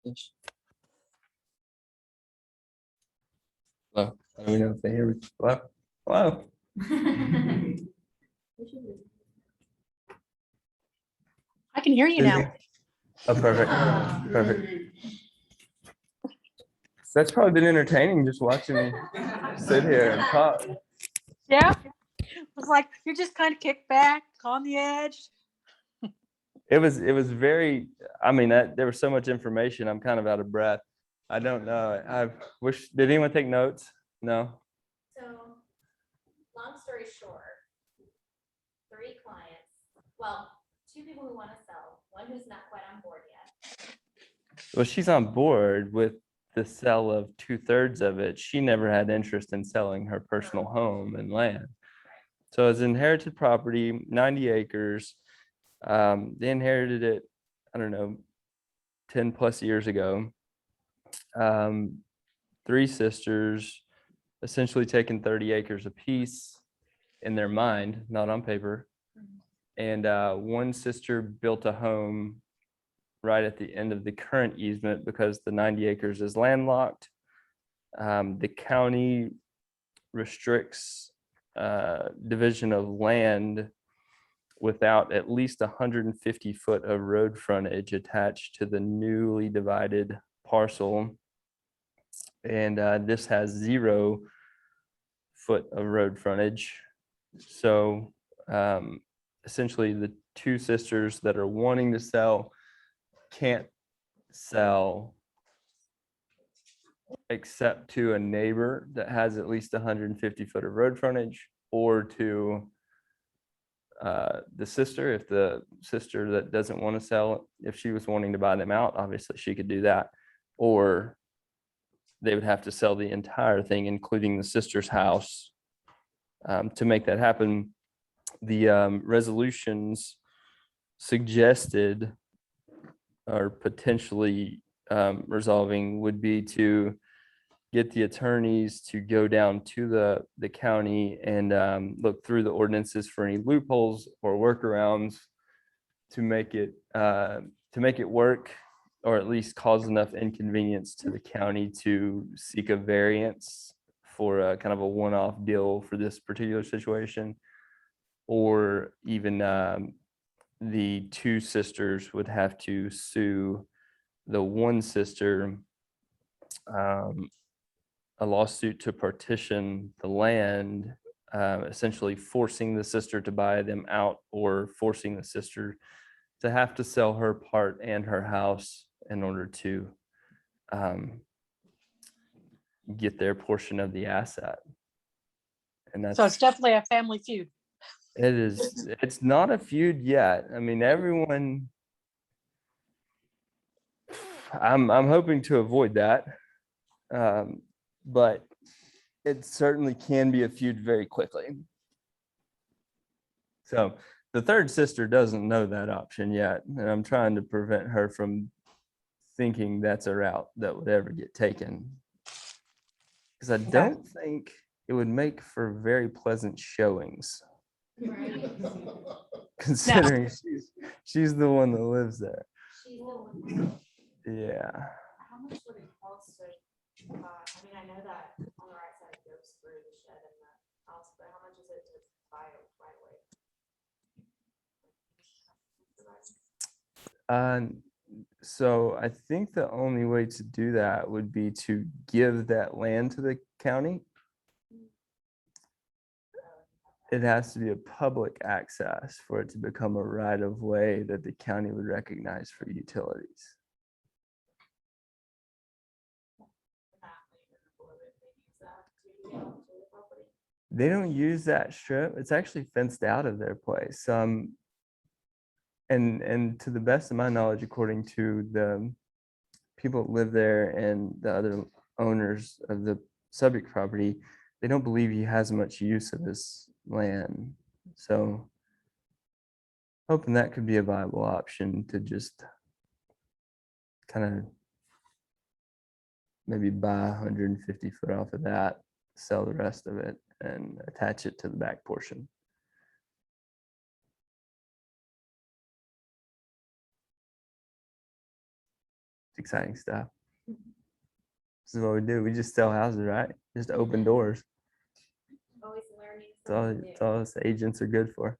Hello. I don't know if they hear me. Hello. Hello. I can hear you now. Oh, perfect. Perfect. That's probably been entertaining just watching me sit here and talk. Yeah. It was like you're just kind of kicked back on the edge. It was very, I mean, there was so much information. I'm kind of out of breath. I don't know. I wish, did anyone take notes? No. So, long story short, 3 clients, well, 2 people who want to sell, one who's not quite on board yet. Well, she's on board with the sale of 2/3 of it. She never had interest in selling her personal home and land. So it's inherited property, 90 acres. They inherited it, I don't know, 10 plus years ago. 3 sisters essentially taking 30 acres apiece in their mind, not on paper. And one sister built a home right at the end of the current easement because the 90 acres is landlocked. The county restricts division of land without at least 150 foot of road frontage attached to the newly divided parcel. And this has 0 foot of road frontage. So essentially the 2 sisters that are wanting to sell can't sell except to a neighbor that has at least 150 foot of road frontage, or to the sister. If the sister that doesn't want to sell, if she was wanting to buy them out, obviously she could do that, or they would have to sell the entire thing, including the sister's house. To make that happen, the resolutions suggested or potentially resolving would be to get the attorneys to go down to the county and look through the ordinances for any loopholes or workarounds to make it work, or at least cause enough inconvenience to the county to seek a variance for a kind of a one-off deal for this particular situation. Or even the 2 sisters would have to sue the one sister, a lawsuit to partition the land, essentially forcing the sister to buy them out, or forcing the sister to have to sell her part and her house in order to get their portion of the asset. And that's, So it's definitely a family feud. it's not a feud yet. I mean, everyone, I'm hoping to avoid that. But it certainly can be a feud very quickly. So the 3rd sister doesn't know that option yet, and I'm trying to prevent her from thinking that's a route that would ever get taken, because I don't think it would make for very pleasant showings, Right. considering she's the one that lives there. She's the one. Yeah. How much would it cost to, I mean, I know that on the right side goes through the shed and the house, but how much is it to buy it right away? So I think the only way to do that would be to give that land to the county. It has to be a public access for it to become a right of way that the county would recognize for utilities. They don't use that strip. It's actually fenced out of their place. And to the best of my knowledge, according to the people that live there and the other owners of the subject property, they don't believe he has much use of this land. So hoping that could be a viable option to just kind of maybe buy 150 foot off of that, sell the rest of it, and attach it to the back portion. It's exciting stuff. This is what we do. We just sell houses, right? Just open doors. Always learning. It's all us agents are good for.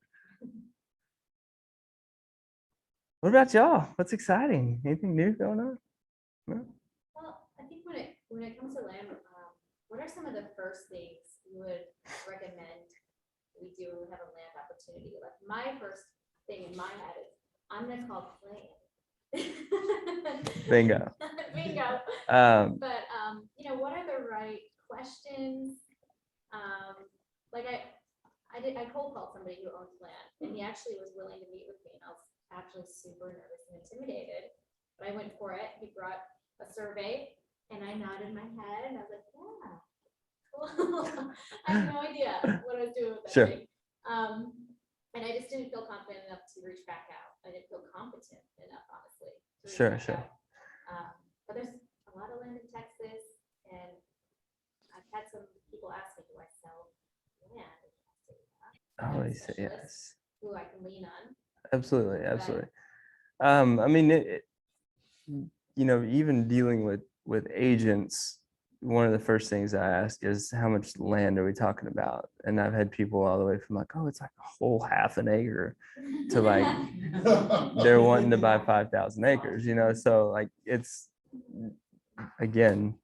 What about y'all? What's exciting? Anything new going on? No? Well, I think when it comes to land, what are some of the first things you would recommend we do when we have a land opportunity? Like my first thing in my head is I'm gonna call Clayton. Bingo. Bingo. But what are the right questions? Like I cold called somebody who owns land, and he actually was willing to meet with me, and I was actually super nervous and intimidated. But I went for it. He brought a survey, and I nodded my head, and I was like, yeah, cool. I had no idea what I was doing with that Sure. thing. And I just didn't feel confident enough to reach back out. I didn't feel competent enough, honestly. To reach Sure, back sure. out. But there's a lot of land in Texas, and I've had some people ask me, do I sell land? Oh, he said yes. Who I can lean on. Absolutely, absolutely. I mean, even dealing with agents, one of the first things I ask is how much land are we talking about? And I've had people all the way from like, oh, it's like a whole half an acre to like they're wanting to buy 5,000 acres, so like it's, again,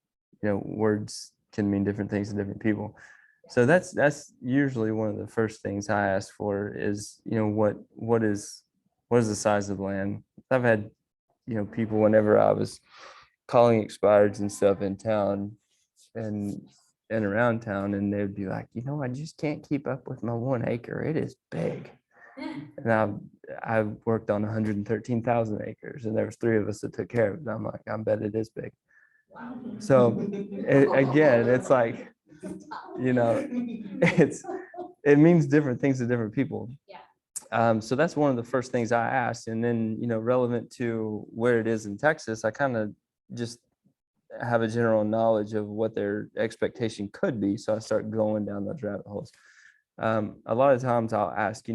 words can mean different things to different people. So that's usually one of the first things I ask for is, what is the size of land? I've had, people whenever I was calling expireds and stuff in town and around town, and they'd be like, I just can't keep up with my 1 acre. It is big. And I've worked on 113,000 acres, and there was 3 of us that took care of it. I'm like, I bet it is big. Wow. So again, it's like, it means different things to different people. Yeah. So that's one of the first things I asked. And then, relevant to where it is in Texas, I kind of just have a general knowledge of what their expectation could be. So I start going down those rabbit holes. A lot of times I'll ask,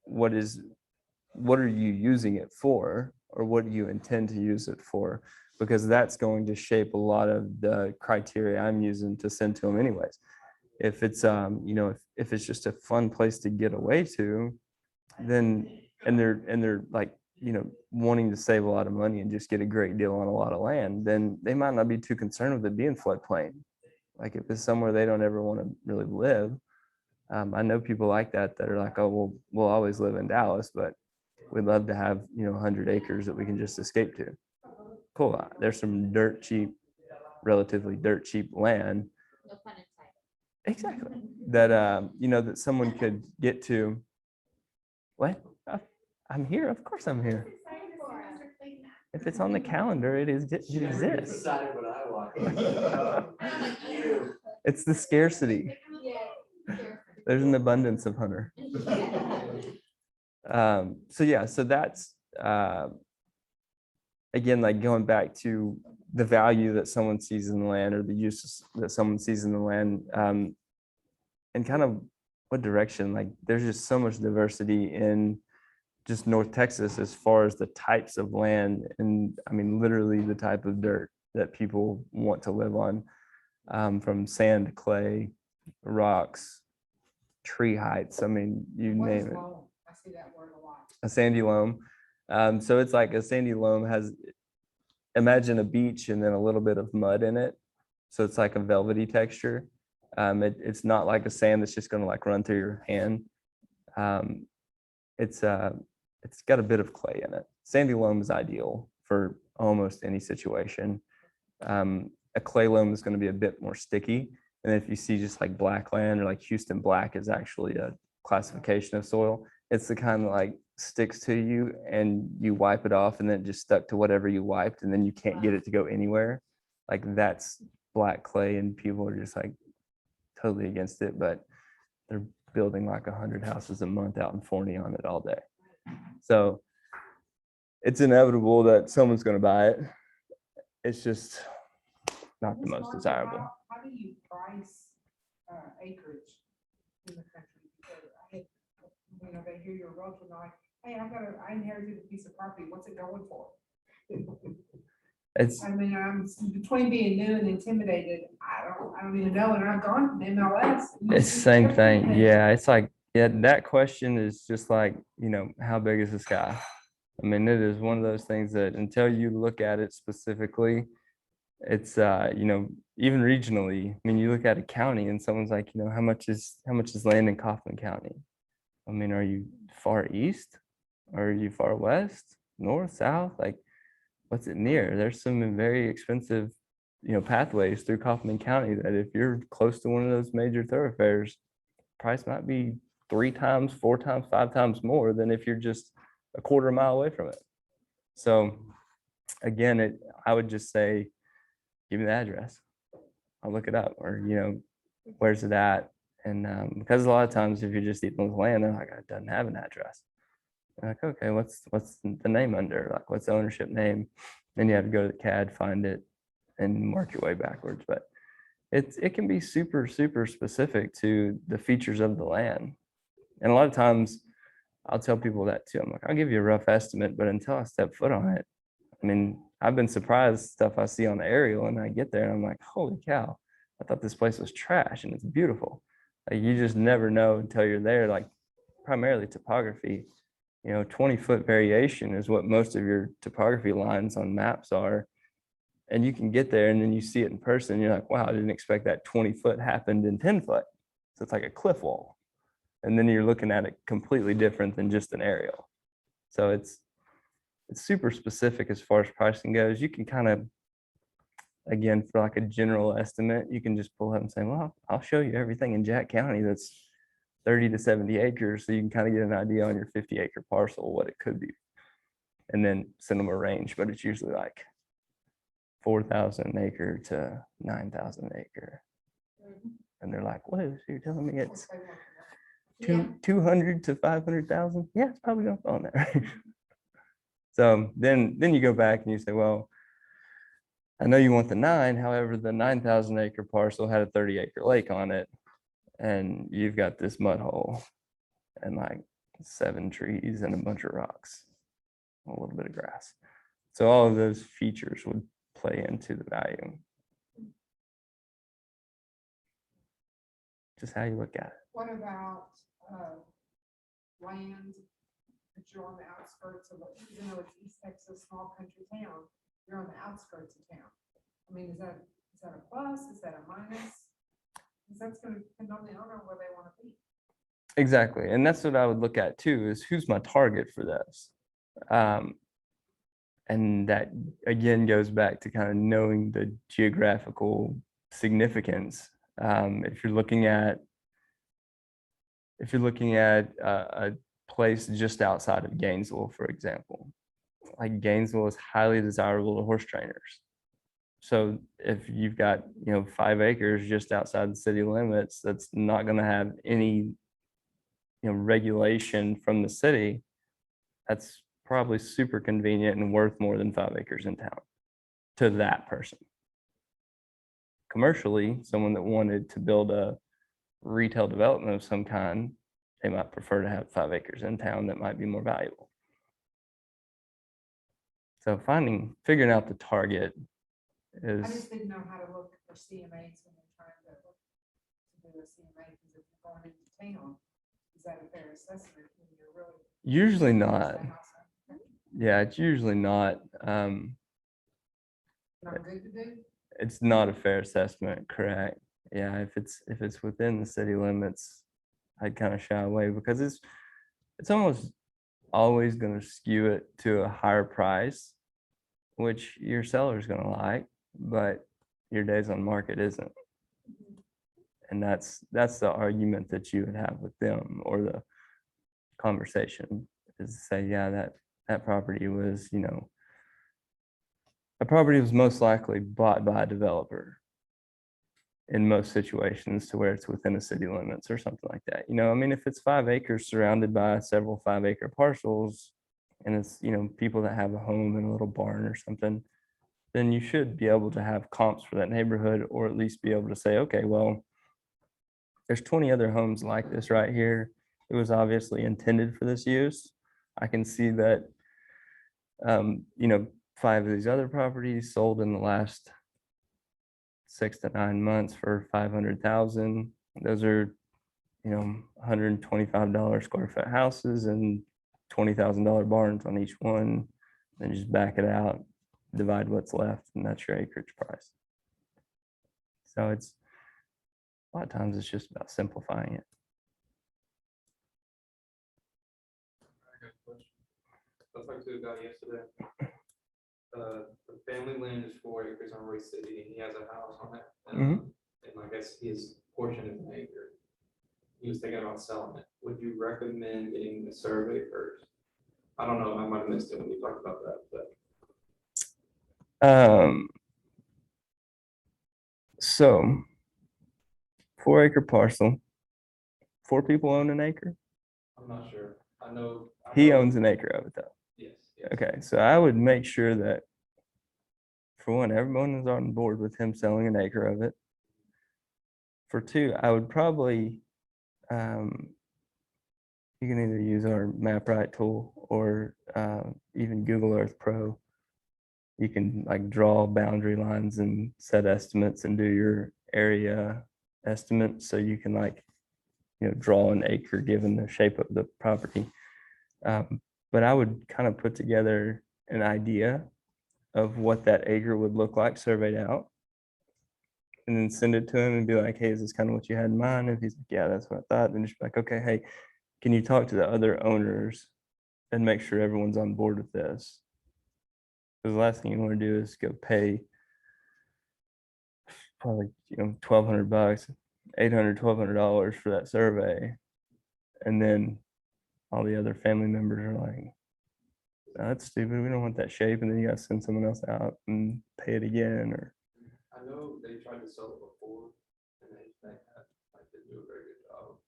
what are you using it for? Or what do you intend to use it for? Because that's going to shape a lot of the criteria I'm using to send to them anyways. If it's, if it's just a fun place to get away to, then, and they're like, wanting to save a lot of money and just get a great deal on a lot of land, then they might not be too concerned with it being floodplain. Like if it's somewhere they don't ever want to really live. I know people like that are like, oh, well, we'll always live in Dallas, but we'd love to have, 100 acres that we can just escape to. Cool. There's some relatively dirt cheap land. No pun intended. Exactly. That, that someone could get to. What? I'm here. Of course I'm here. If it's on the calendar, it exists. It's the scarcity. There's an abundance of Hunter. So that's, again, like going back to the value that someone sees in the land or the uses that someone sees in the land, and kind of what direction. Like there's just so much diversity in just North Texas as far as the types of land and I mean literally the type of dirt that people want to live on, from sand to clay, rocks, tree heights. I mean, you name it. I see that word a lot. A sandy loam. So it's like a sandy loam has, imagine a beach and then a little bit of mud in it. So it's like a velvety texture. It's not like a sand that's just going to like run through your hand. It's got a bit of clay in it. Sandy loam is ideal for almost any situation. A clay loam is going to be a bit more sticky. And if you see just like black land or like Houston black is actually a classification of soil. It's the kind that like sticks to you and you wipe it off and then it just stuck to whatever you wiped and then you can't get it to go anywhere. Like that's black clay and people are just like totally against it, but they're building like 100 houses a month out in Forney on it all day. So it's inevitable that someone's going to buy it. It's just not the most desirable. How do you price acreage in the country? Because they hear your realtor like, hey, I inherited a piece of property. What's it going for? It's, I mean, I'm between being new and intimidated, I don't even know, and I've gone to MLS. and you it's the see same thing. everything. Yeah, it's like, yeah, that question is just like, how big is the sky? I mean, it is one of those things that until you look at it specifically, it's even regionally. I mean, you look at a county and someone's like, how much is land in Kaufman County? I mean, are you far east? Are you far west, north, south? Like, what's it near? There's some very expensive, pathways through Kaufman County that if you're close to one of those major thoroughfares, price might be 3 times, 4 times, 5 times more than if you're just a quarter mile away from it. So again, I would just say, give me the address. I'll look it up, or where's it at? And because a lot of times if you're just dealing with land, they're like, it doesn't have an address. You're like, okay, what's the name under? Like, what's the ownership name? Then you have to go to the CAD, find it, and work your way backwards. But it can be super, super specific to the features of the land. And a lot of times I'll tell people that too. I'm like, I'll give you a rough estimate, but until I step foot on it, I mean, I've been surprised stuff I see on the aerial, and I get there and I'm like, holy cow, I thought this place was trash and it's beautiful. Like, you just never know until you're there. Like, primarily topography, 20-foot variation is what most of your topography lines on maps are. And you can get there and then you see it in person. You're like, wow, I didn't expect that 20-foot happened in 10 foot. So it's like a cliff wall. And then you're looking at it completely different than just an aerial. So it's super specific as far as pricing goes. You can kind of, again, for like a general estimate, you can just pull up and say, well, I'll show you everything in Jack County that's 30 to 70 acres. So you can kind of get an idea on your 50-acre parcel what it could be. And then send them a range, but it's usually like 4,000 an acre to 9,000 an acre. And they're like, what is, you're telling me it's Yeah. 200 to 500,000? Yeah, it's probably gonna fall in there. So then you go back and you say, well, I know you want the 9, however, the 9,000 acre parcel had a 30-acre lake on it, and you've got this mud hole and like 7 trees and a bunch of rocks, a little bit of grass. So all of those features would play into the value. Just how you look at it. What about, land that you're on the outskirts of, even though it's East Texas, small country town, you're on the outskirts of town? I mean, is that a plus? Is that a minus? Because that's gonna depend on the owner where they want to be. Exactly. And that's what I would look at too, is who's my target for this? And that again goes back to kind of knowing the geographical significance. If you're looking at a place just outside of Gainesville, for example, like Gainesville is highly desirable to horse trainers. So if you've got 5 acres just outside the city limits, that's not going to have any regulation from the city. That's probably super convenient and worth more than 5 acres in town to that person. Commercially, someone that wanted to build a retail development of some kind, they might prefer to have 5 acres in town that might be more valuable. So figuring out the target I is, just didn't know how to look for CMAs when they're trying to do a CMA, because if you're going into town, is that a fair assessment when you're really? usually not. Okay. Yeah, it's usually not. Not good to do? It's not a fair assessment, correct? Yeah, if it's within the city limits, I'd kind of shy away, because it's almost always going to skew it to a higher price, which your seller's going to like, but your days on market isn't. And that's the argument that you would have with them, or the conversation, is to say, yeah, that property was, a property was most likely bought by a developer in most situations, to where it's within the city limits or something like that. I mean, if it's 5 acres surrounded by several 5-acre parcels, and it's, people that have a home and a little barn or something, then you should be able to have comps for that neighborhood, or at least be able to say, okay, well, there's 20 other homes like this right here. It was obviously intended for this use. I can see that, 5 of these other properties sold in the last 6 to 9 months for 500,000. Those are, $125 square foot houses and $20,000 barns on each one. Then just back it out, divide what's left, and that's your acreage price. So it's a lot of times it's just about simplifying it. I got a question. I talked to a guy yesterday. The family land is 4 acres on Roy City, and he has a house on it. Mhm. And I guess his portion is an acre. He was thinking about selling it. Would you recommend getting the survey first? I don't know, I might have missed it when we talked about that, but So 4-acre parcel, 4 people own an acre. I'm not sure. I know. He owns an acre of it though. Yes. Yes. Okay, so I would make sure that, for one, everyone is on board with him selling an acre of it. For 2, I would probably, you can either use our MapRight tool or even Google Earth Pro. You can like draw boundary lines and set estimates and do your area estimate. So you can draw an acre given the shape of the property. But I would kind of put together an idea of what that acre would look like surveyed out, and then send it to him and be like, hey, is this kind of what you had in mind? If he's like, yeah, that's what I thought, then just be like, okay, hey, can you talk to the other owners and make sure everyone's on board with this? Because the last thing you want to do is go pay probably $1,200, $1,200 for that survey, and then all the other family members are like, "No, that's stupid. We don't want that shape," and then you got to send someone else out and pay it again. Or I know they tried to sell it before, and they didn't do a very good job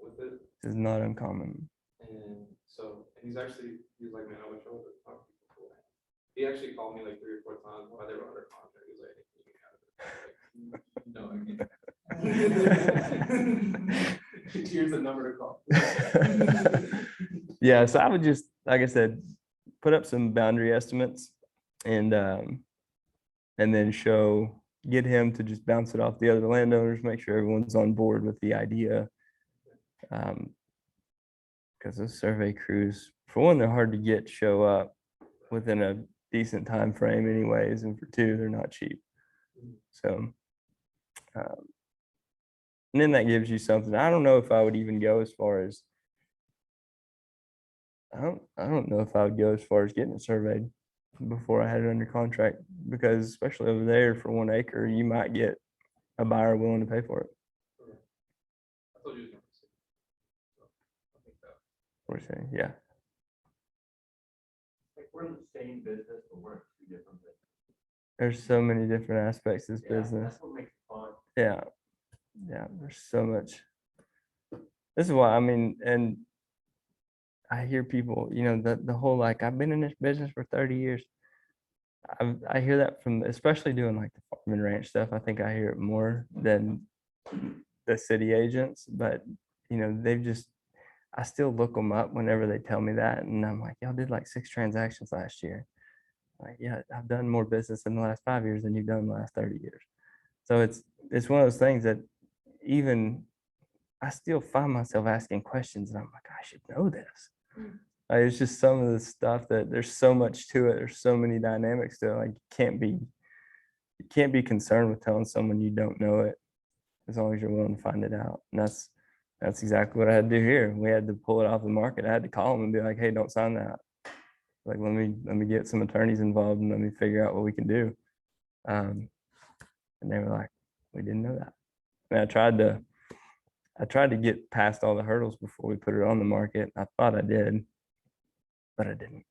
with it. it's not uncommon. And so, and he was like, man, I wish I would have talked to you before. He actually called me like 3 or 4 times while they were under contract. He was like, hey, can you get out of it? I'm like, no, I can't. Here's the number to call. Yeah, so I would just, like I said, put up some boundary estimates and then get him to just bounce it off the other landowners, make sure everyone's on board with the idea. Because those survey crews, for one, they're hard to get to show up within a decent time frame anyways, and for 2, they're not cheap. So and then that gives you something. I don't know if I would even go as far as I don't know if I would go as far as getting it surveyed before I had it under contract, because especially over there for 1 acre, you might get a buyer willing to pay for it. I thought you was gonna say. So, I think that. Or say, yeah. Like we're in the same business, but we're in 2 different businesses. There's so many different aspects of this Yeah, business. that's what makes it fun. Yeah. Yeah, there's so much. This is why, and I hear people, the whole like, I've been in this business for 30 years. I hear that from, especially doing like the farm and ranch stuff. I think I hear it more than the city agents, but I still look them up whenever they tell me that. And I'm like, y'all did like 6 transactions last year. Like, yeah, I've done more business in the last 5 years than you've done in the last 30 years. So it's one of those things that even I still find myself asking questions, and I'm like, I should know this. It's just some of the stuff that there's so much to it. There's so many dynamics to it. Like you can't be concerned with telling someone you don't know it, as long as you're willing to find it out. And that's exactly what I had to do here. We had to pull it off the market. I had to call them and be like, hey, don't sign that. Like, let me get some attorneys involved and let me figure out what we can do. And they were like, we didn't know that. And I tried to get past all the hurdles before we put it on the market. I thought I did, but I didn't.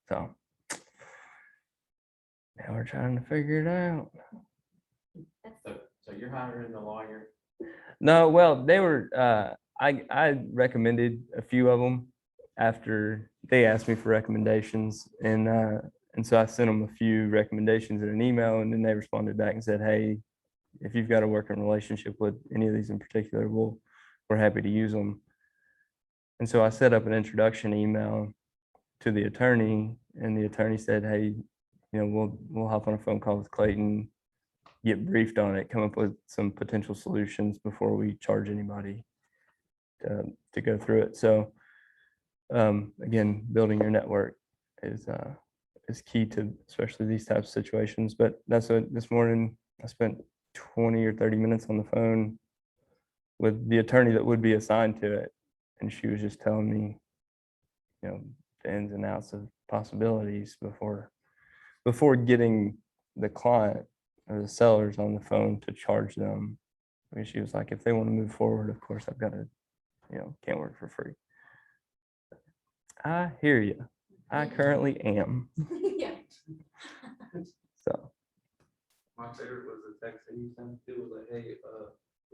So now we're trying to figure it out. So you're hiring the lawyer? No, well, they were, I recommended a few of them after they asked me for recommendations. And so I sent them a few recommendations in an email, and then they responded back and said, hey, if you've got a working relationship with any of these in particular, we're happy to use them. And so I set up an introduction email to the attorney, and the attorney said, hey, we'll hop on a phone call with Clayton, get briefed on it, come up with some potential solutions before we charge anybody to go through it. So again, building your network is key to especially these types of situations. But that's what this morning I spent 20 or 30 minutes on the phone with the attorney that would be assigned to it. And she was just telling me, the ins and outs of possibilities before getting the client or the sellers on the phone to charge them. I mean, she was like, if they want to move forward, of course I've got to, can't work for free. I hear you. I currently am. Yeah. So My favorite was the text that you sent. It was like, hey,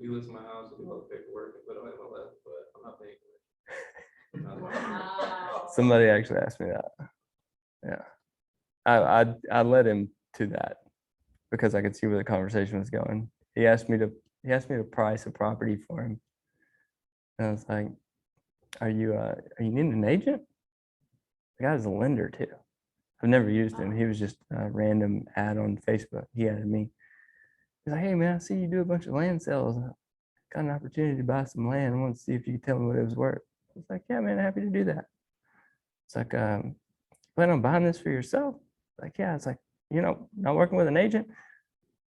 we list my house, we love paperwork and put it on MLS, but I'm not paying for it. And I was like, Wow. somebody actually asked me that. Yeah. I led him to that because I could see where the conversation was going. He asked me to price a property for him. And I was like, are you needing an agent? The guy's a lender too. I've never used him. He was just a random ad on Facebook. He added me. He's like, hey man, I see you do a bunch of land sales. I got an opportunity to buy some land. I want to see if you could tell me what it was worth. I was like, yeah, man, happy to do that. It's like, plan on buying this for yourself? Like, yeah. It's like, not working with an agent?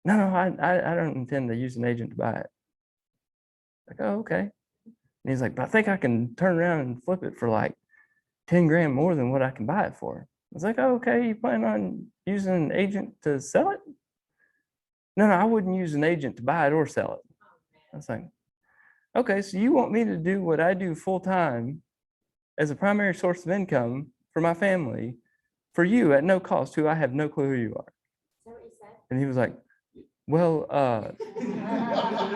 No, I don't intend to use an agent to buy it. Like, oh, okay. And he's like, but I think I can turn around and flip it for like 10 grand more than what I can buy it for. I was like, oh, okay, you plan on using an agent to sell it? No, I wouldn't use an agent to buy it or sell it. I was like, okay, so you want me to do what I do full time as a primary source of income for my family, for you at no cost, who I have no clue who you are. Is that what you said? And he was like, well, That is so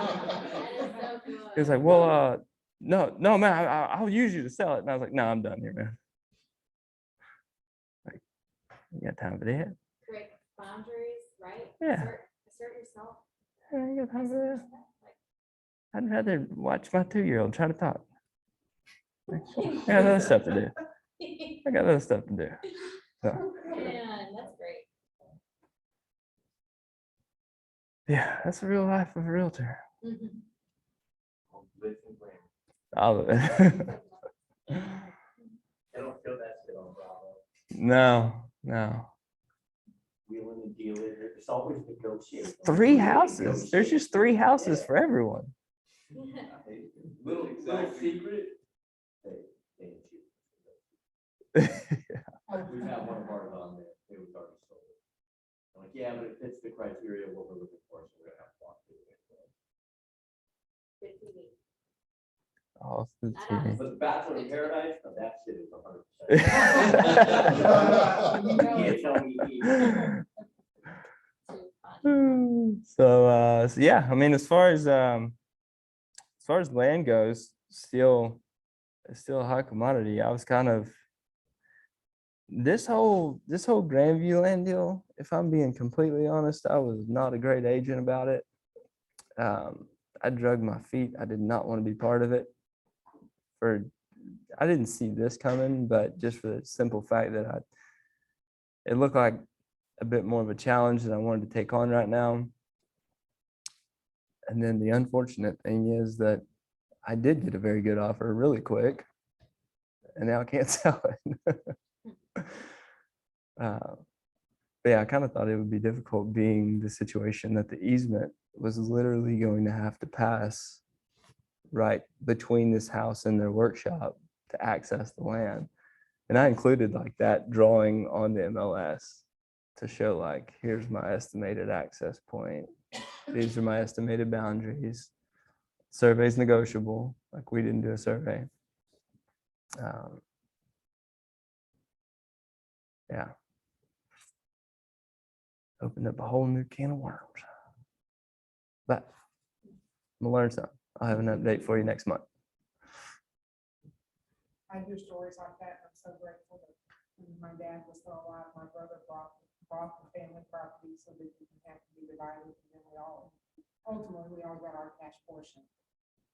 good. he was like, well, no, man, I'll use you to sell it. And I was like, no, I'm done here, man. Like, you got time for that? Create boundaries, right? Yeah. Assert yourself. Yeah, you got time for that? Like, I'd rather watch my 2-year-old try to talk. I got other stuff to do. I got other stuff to do. So, Man, that's great. yeah, that's the real life of a realtor. Mhm. All of it. I don't feel that shit on Bravo. No. Wheeling and dealing, it's always negotiating. 3 houses. There's just 3 houses for everyone. Little secret. We've had one part on there, it was already sold. I'm like, yeah, but it fits the criteria of what we're looking for, so we're gonna have to walk through it. Good TV. Oh, the I don't- TV. But the Bachelor in Paradise, no, that shit is 100%. You can't tell me either. Too fun. So yeah, I mean, as far as land goes, it's still a high commodity. I was kind of this whole Grandview land deal, if I'm being completely honest, I was not a great agent about it. I dragged my feet. I did not want to be part of it. I didn't see this coming, but just for the simple fact that it looked like a bit more of a challenge than I wanted to take on right now. And then the unfortunate thing is that I did get a very good offer really quick, and now I can't sell it. But yeah, I kind of thought it would be difficult, being the situation that the easement was literally going to have to pass right between this house and their workshop to access the land. And I included like that drawing on the MLS to show like, here's my estimated access point. These are my estimated boundaries. Survey's negotiable. Like, we didn't do a survey. Yeah. Opened up a whole new can of worms. But I'm gonna learn something. I'll have an update for you next month. I hear stories like that, and I'm so grateful that when my dad was still alive, my brother brought the family property so that it didn't have to be divided, and then ultimately we all got our cash portion.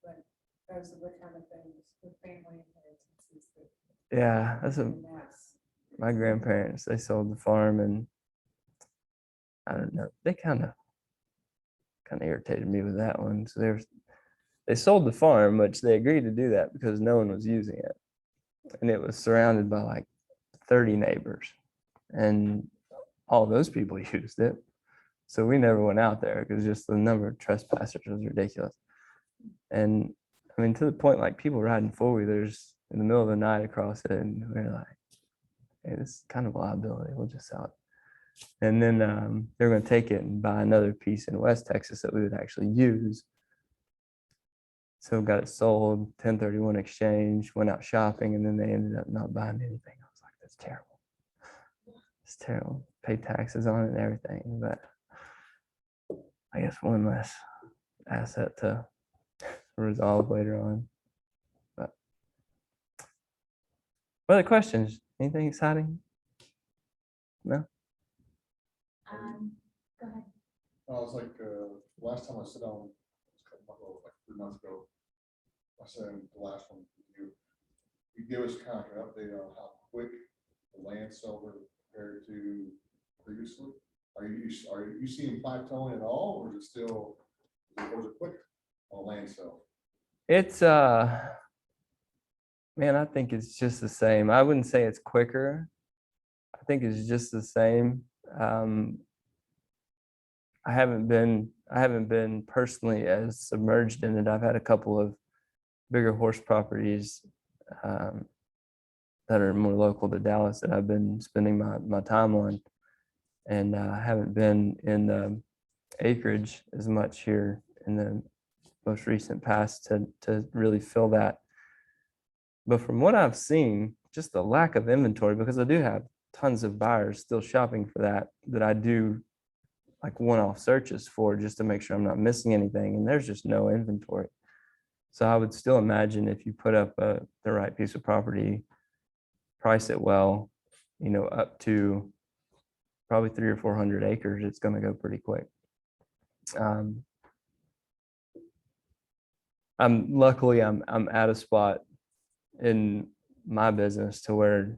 But those are the kind of things with family inheritances that. Yeah, that's and that's- my grandparents. They sold the farm and I don't know, they kind of irritated me with that one. So they sold the farm, which they agreed to do that because no one was using it. And it was surrounded by like 30 neighbors. And all those people used it. So we never went out there because just the number of trespassers was ridiculous. And I mean, to the point like people riding four-wheelers in the middle of the night across it, and we're like, hey, this is kind of a liability. We'll just sell it. And then they're going to take it and buy another piece in West Texas that we would actually use. So got it sold, 1031 exchange, went out shopping, and then they ended up not buying anything. I was like, that's terrible. It's terrible. Pay taxes on it and everything. But I guess one less asset to resolve later on. But what other questions? Anything exciting? No? Go ahead. I was like, last time I sat down, like 3 months ago, I said the last one, you give us kind of an update on how quick the land sold compared to previously. Are you seeing plateauing at all, or is it still, or is it quick on land sale? It's man, I think it's just the same. I wouldn't say it's quicker. I think it's just the same. I haven't been personally as submerged in it. I've had a couple of bigger horse properties that are more local to Dallas that I've been spending my time on, and I haven't been in the acreage as much here in the most recent past to really fill that. But from what I've seen, just the lack of inventory, because I do have tons of buyers still shopping for that I do like one-off searches for, just to make sure I'm not missing anything, and there's just no inventory. So I would still imagine if you put up the right piece of property, price it well, up to probably 300 or 400 acres, it's going to go pretty quick. Luckily I'm at a spot in my business to where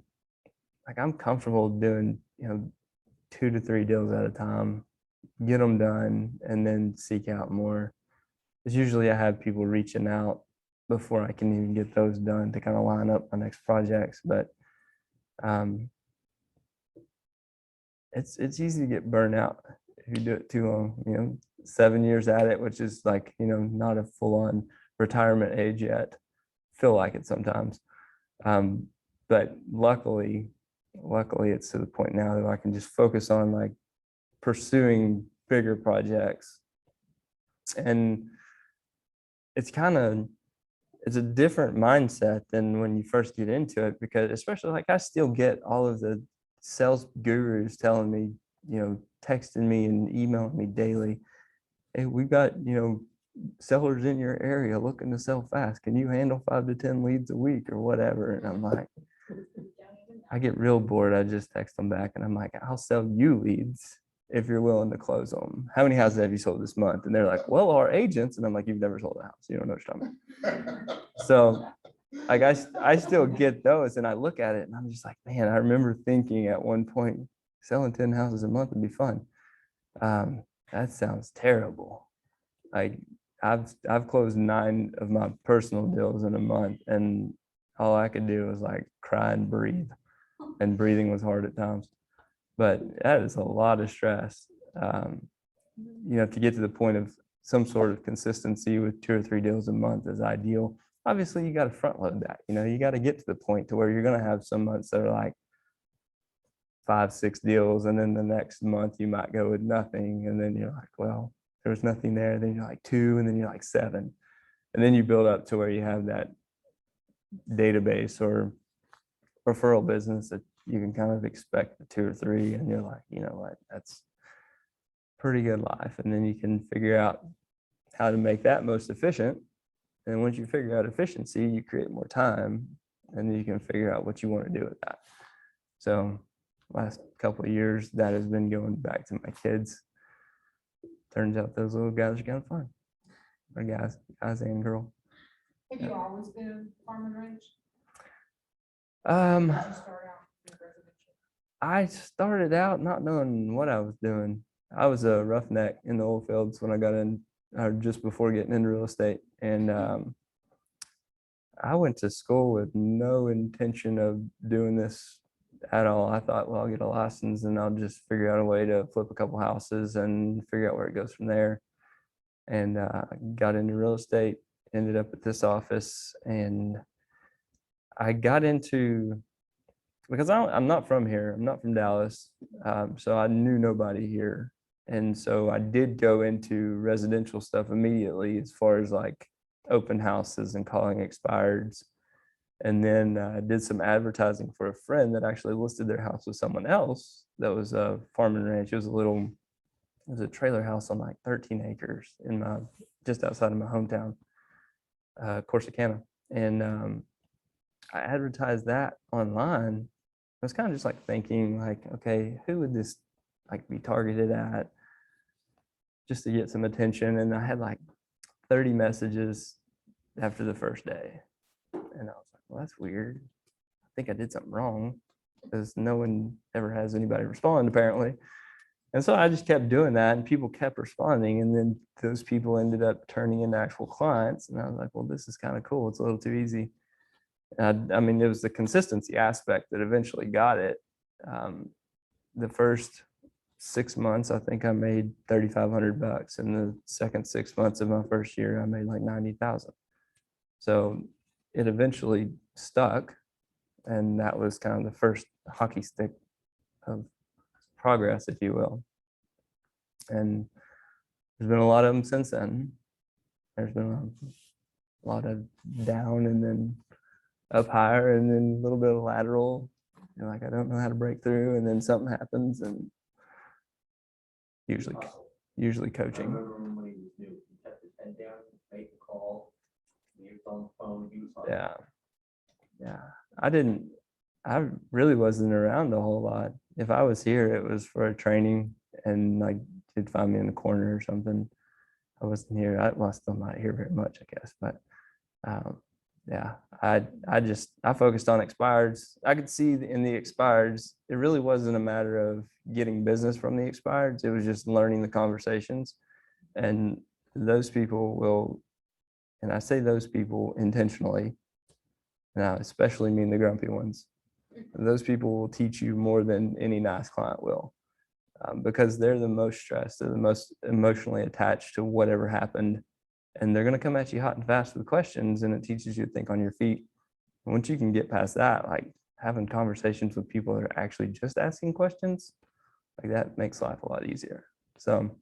like I'm comfortable doing 2 to 3 deals at a time, get them done, and then seek out more. Because usually I have people reaching out before I can even get those done to kind of line up my next projects. But it's easy to get burnt out if you do it too long. 7 years at it, which is like not a full-on retirement age yet. Feel like it sometimes, but luckily it's to the point now that I can just focus on like pursuing bigger projects. And it's a different mindset than when you first get into it, because especially like I still get all of the sales gurus telling me, texting me and emailing me daily, hey, we've got sellers in your area looking to sell fast, can you handle 5 to 10 leads a week or whatever? And I'm like, I get real bored. I just text them back and I'm like, I'll sell you leads if you're willing to close them. How many houses have you sold this month? And they're like, well, our agents. And I'm like, you've never sold a house, you don't know what you're talking about. So like I still get those, and I look at it and I'm just like, man, I remember thinking at one point selling 10 houses a month would be fun. That sounds terrible. Like I've closed 9 of my personal deals in a month, and all I could do was like cry and breathe, and breathing was hard at times. But that is a lot of stress. To get to the point of some sort of consistency with 2 or 3 deals a month is ideal. Obviously, you got to front load that. You got to get to the point to where you're going to have some months that are like 5, 6 deals, and then the next month you might go with nothing, and then you're like, well, there was nothing there. Then you're like 2, and then you're like 7, and then you build up to where you have that database or referral business that you can kind of expect the 2 or 3, and you're like, you know what, that's pretty good life. And then you can figure out how to make that most efficient. And once you figure out efficiency, you create more time, and then you can figure out what you want to do with that. So last couple of years, that has been going back to my kids. Turns out those little guys are kind of fun. Or guys and girl. Have you always been farm and ranch? Um, Did you start out in residential? I started out not knowing what I was doing. I was a roughneck in the oil fields when I got in, or just before getting into real estate. And I went to school with no intention of doing this at all. I thought, well, I'll get a license and I'll just figure out a way to flip a couple houses and figure out where it goes from there. And got into real estate, ended up at this office, and I got into, because I'm not from here, I'm not from Dallas, so I knew nobody here. And so I did go into residential stuff immediately as far as like open houses and calling expireds. And then I did some advertising for a friend that actually listed their house with someone else that was a farm and ranch. It was a trailer house on like 13 acres in my, just outside of my hometown, Corsicana. And I advertised that online. I was kind of just like thinking like, okay, who would this like be targeted at, just to get some attention. And I had like 30 messages after the first day. And I was like, well, that's weird. I think I did something wrong, because no one ever has anybody respond apparently. And so I just kept doing that, and people kept responding. And then those people ended up turning into actual clients. And I was like, well, this is kind of cool. It's a little too easy. I mean, it was the consistency aspect that eventually got it. The first 6 months, I think I made $3,500. In the second 6 months of my first year, I made like 90,000. So it eventually stuck. And that was kind of the first hockey stick of progress, if you will. And there's been a lot of them since then. There's been a lot of down and then up higher and then a little bit of lateral. You're like, I don't know how to break through, and then something happens, and usually I coaching. remember when he was new, he kept his head down, made the call, he was on the phone, he was on. Yeah. I really wasn't around a whole lot. If I was here, it was for a training, and like you'd find me in the corner or something. I wasn't here. Well, I'm still not here very much, I guess. But yeah, I focused on expireds. I could see in the expireds, it really wasn't a matter of getting business from the expireds. It was just learning the conversations. And those people will, and I say those people intentionally, and I especially mean the grumpy ones. Those people will teach you more than any nice client will, because they're the most stressed, they're the most emotionally attached to whatever happened, and they're going to come at you hot and fast with questions, and it teaches you to think on your feet. And once you can get past that, like having conversations with people that are actually just asking questions, like that makes life a lot easier. So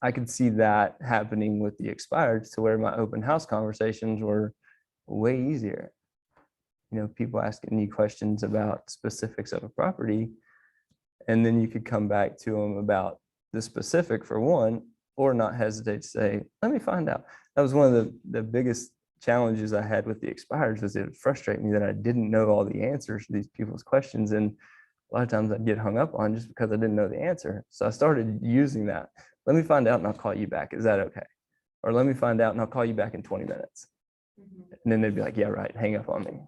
I could see that happening with the expireds, to where my open house conversations were way easier. You know, people asking you questions about specifics of a property, and then you could come back to them about the specific for one, or not hesitate to say, let me find out. That was one of the biggest challenges I had with the expireds, was it would frustrate me that I didn't know all the answers to these people's questions. And a lot of times I'd get hung up on just because I didn't know the answer. So I started using that. Let me find out and I'll call you back. Is that okay? Or let me find out and I'll call you back in 20 minutes. And then they'd be like, yeah, right, hang up on me.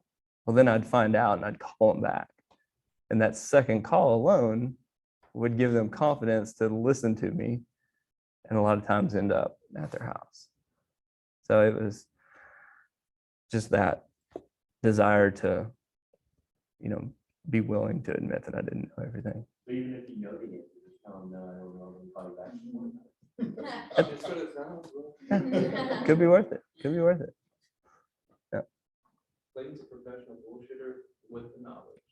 Well, then I'd find out and I'd call them back. And that second call alone would give them confidence to listen to me, and a lot of times end up at their house. So it was just that desire to, you know, be willing to admit that I didn't know everything. So even if you know the answer, just tell them, no, I don't know, and probably back. It's what it sounds like. Could be worth it. Could be worth it. Clayton's a professional bullshitter with the knowledge.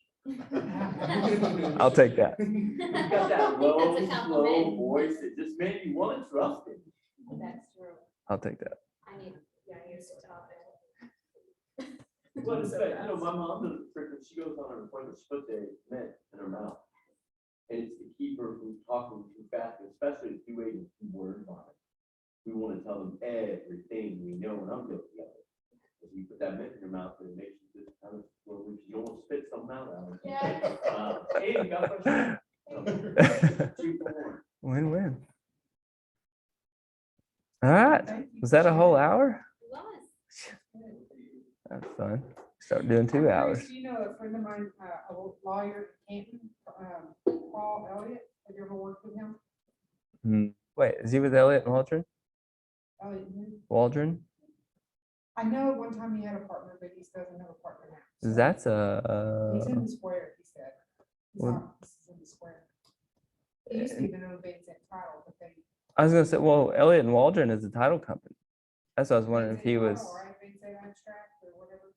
I'll take that. He's got that low, That's a slow compliment. voice that just made you want to trust him. That's true. I'll take that. I need to sit down there. But it's like, you know, my mom does a trick when she goes on an appointment, she puts a mint in her mouth. And it's to keep her from talking too fast, especially if you wait 2 words on it. We want to tell them everything we know, and I'm guilty of it. If you put that mint in your mouth, it makes you just kind of, well, you almost spit something out. Yeah. Hey, you got questions? 2 for 1. Win-win. All right. Was that a whole hour? It was. That's fun. Start doing 2 hours. Do you know a friend of mine, a lawyer, in Canton, Paul Elliott? Have you ever worked with him? Wait, is he with Elliott and Waldron? Elliot, who? Waldron? I know at one time he had a partner, but he doesn't have a partner now. so That's He's in a, the square, he said. His Well- office is in the square. He used to even own Van Zandt Title, but they. I was gonna say, well, Elliott and Waldron is a title company. That's what I was wondering if he was, Right, Van Zandt Abstract or whatever.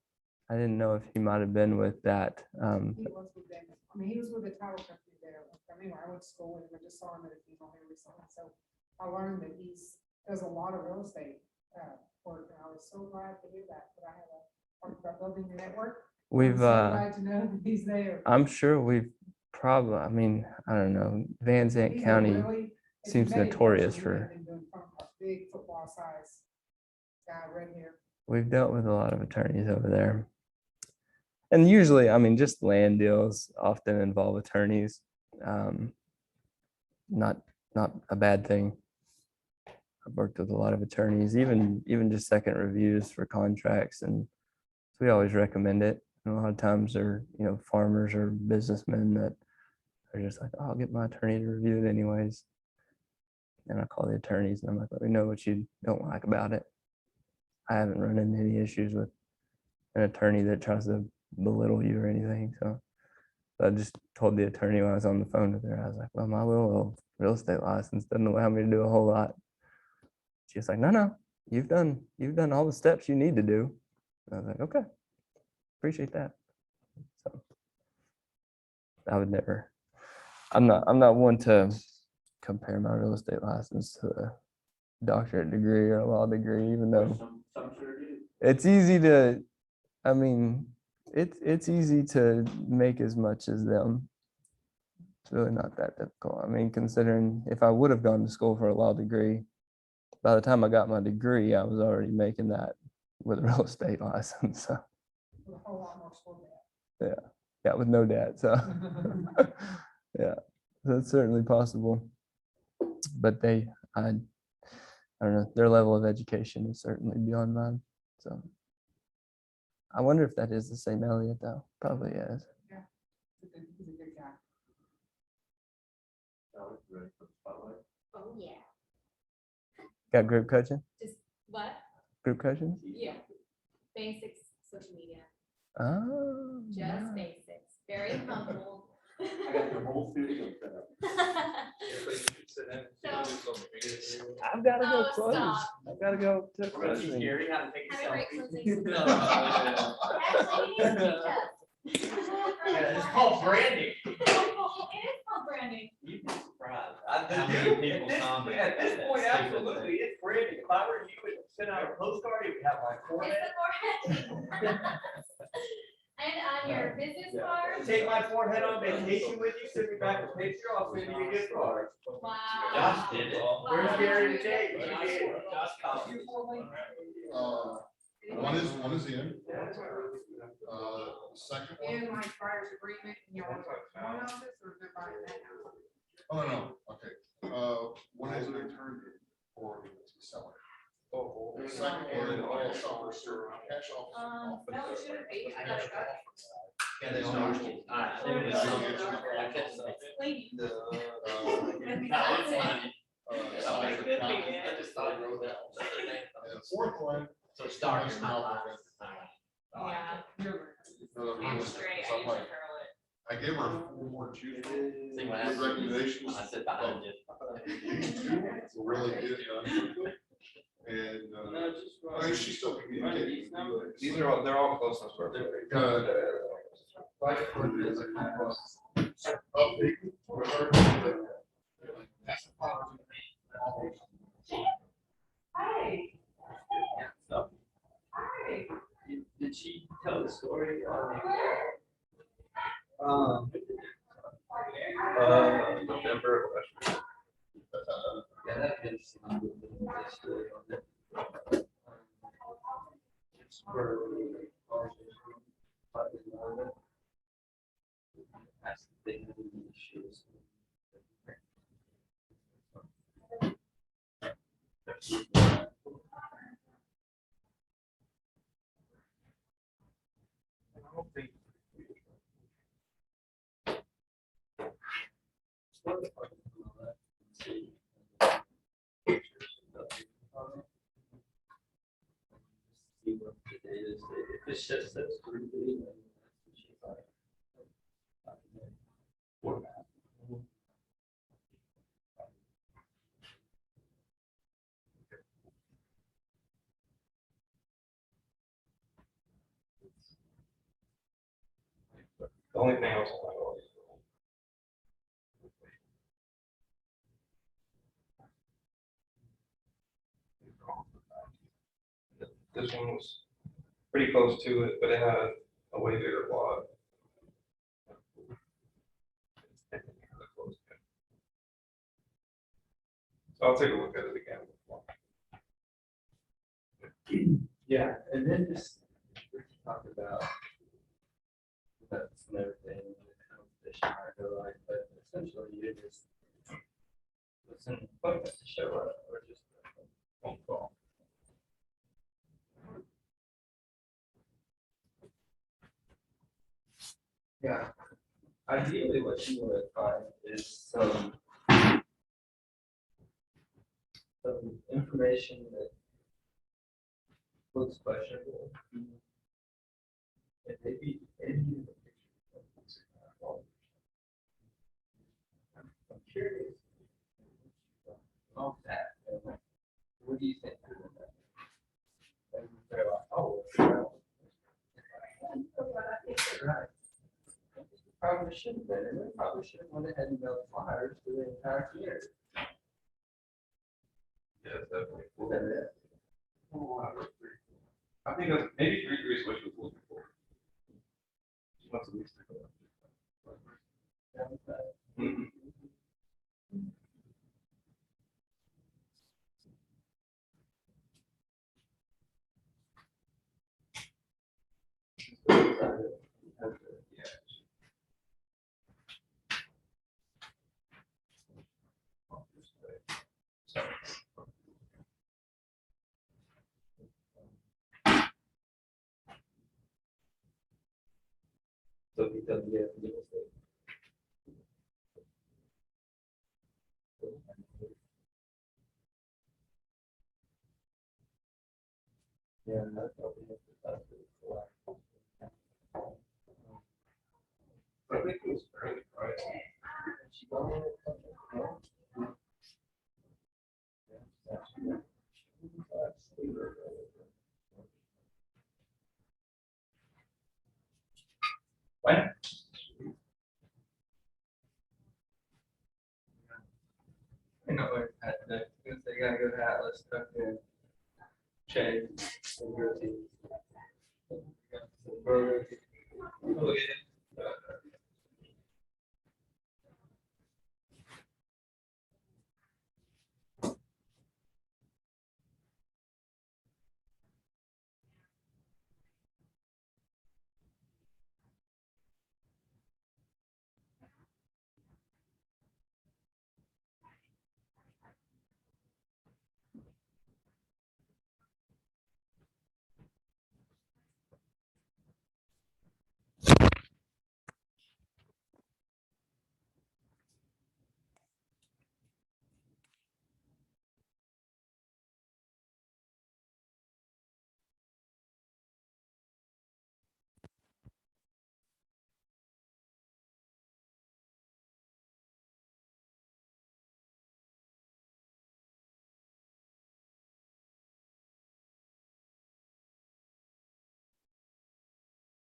I didn't know if he might have been with that. He was with them. I mean, he was with the title company there. Anyway, I went to school with him. I just saw him at a funeral here recently. So I learned that does a lot of real estate work. And I was so glad to hear that. But I had a talk about building your network. I'm We've, so glad to know that he's there. I'm sure we've probably, I mean, I don't know, Van Zandt He's a County, really- if you seems met him notorious personally, for- he's been doing big football size guy right here. we've dealt with a lot of attorneys over there. And usually, I mean, just land deals often involve attorneys. Not a bad thing. I've worked with a lot of attorneys, even just second reviews for contracts, and we always recommend it. And a lot of times they're, farmers or businessmen that are just like, oh, I'll get my attorney to review it anyways. And I call the attorneys and I'm like, let me know what you don't like about it. I haven't run into any issues with an attorney that tries to belittle you or anything. So I just told the attorney when I was on the phone with her, I was like, well, my little old real estate license doesn't allow me to do a whole lot. She was like, no, you've done all the steps you need to do. And I was like, okay, appreciate that. So I would never, I'm not one to compare my real estate license to a doctorate degree or a law degree, even though Some sure do. it's easy to, I mean, it's easy to make as much as them. It's really not that difficult. I mean, considering if I would have gone to school for a law degree, by the time I got my degree, I was already making that with a real estate license. So With a whole lot more school there. yeah, with no debt. So yeah, that's certainly possible. But I don't know, their level of education is certainly beyond mine. So I wonder if that is the same Elliot though. Probably is. He's a good guy. Now it's ready for the spotlight. Oh, yeah. Got group coaching? What? Group coaching? Yeah. Basics, social media, Oh. just nice. basics, very humble. I got the whole studio set up. I've got to go Oh, close. stop. I've got to go to I'm gonna teach closing. Gary how to take a Have a great selfie. closing. No. Actually, you need to teach us. Yeah, it's called branding. It is called branding. You'd be surprised. At this point, absolutely, it's branding. If I were you, would send out a postcard, it would have my It's forehead. the forehead. And on your business card. Take my forehead on vacation with you, send me back a picture, I'll send you a gift card. Wow. Josh did it. Where's Gary today? One is in, second one, In like buyer's agreement, you know, one office or they're buying that house. oh, no, okay, one is an attorney for the seller. The second one is all shoppers, cash office. No, it shouldn't be. I got it back. Yeah, they are. Clayton. And the fourth one. So it's dark. is not Yeah. like- I'm straight. I usually curl it. I gave her 4 more to choose from. See what With happens. recommendations. I sit behind you. These two will really get it done. And, I mean, she's still communicating. These are all, they're all close enough. Hi. Hi. Did she tell the story? November. Yeah, that is. That's the thing. It's just that's pretty good. The only thing else I always. This one was pretty close to it, but it had a way bigger lot. So I'll take a look at it again. Yeah, and then just talk about some other thing, competition, I feel like, but essentially you just listen, appointment to show up or just a phone call. Yeah, ideally what you would find is some information that looks questionable. And maybe even a picture. I'm curious. Of that, and like, what do you think? And they're like, oh, well. Right. Probably should have been, and we probably should have went ahead and mailed flyers to the entire community. Yeah, definitely. Is that it? I think that's maybe 3-3 is what she was looking for. She wants at least to go. Mhm. Yeah. So because we have to get a state. Yeah, that's probably have to start to collect. I think it was fairly priced. She got it. When? I know where it's at, because they gotta go to Atlas, tuck in, change, and go to. Burger. Oh, yeah.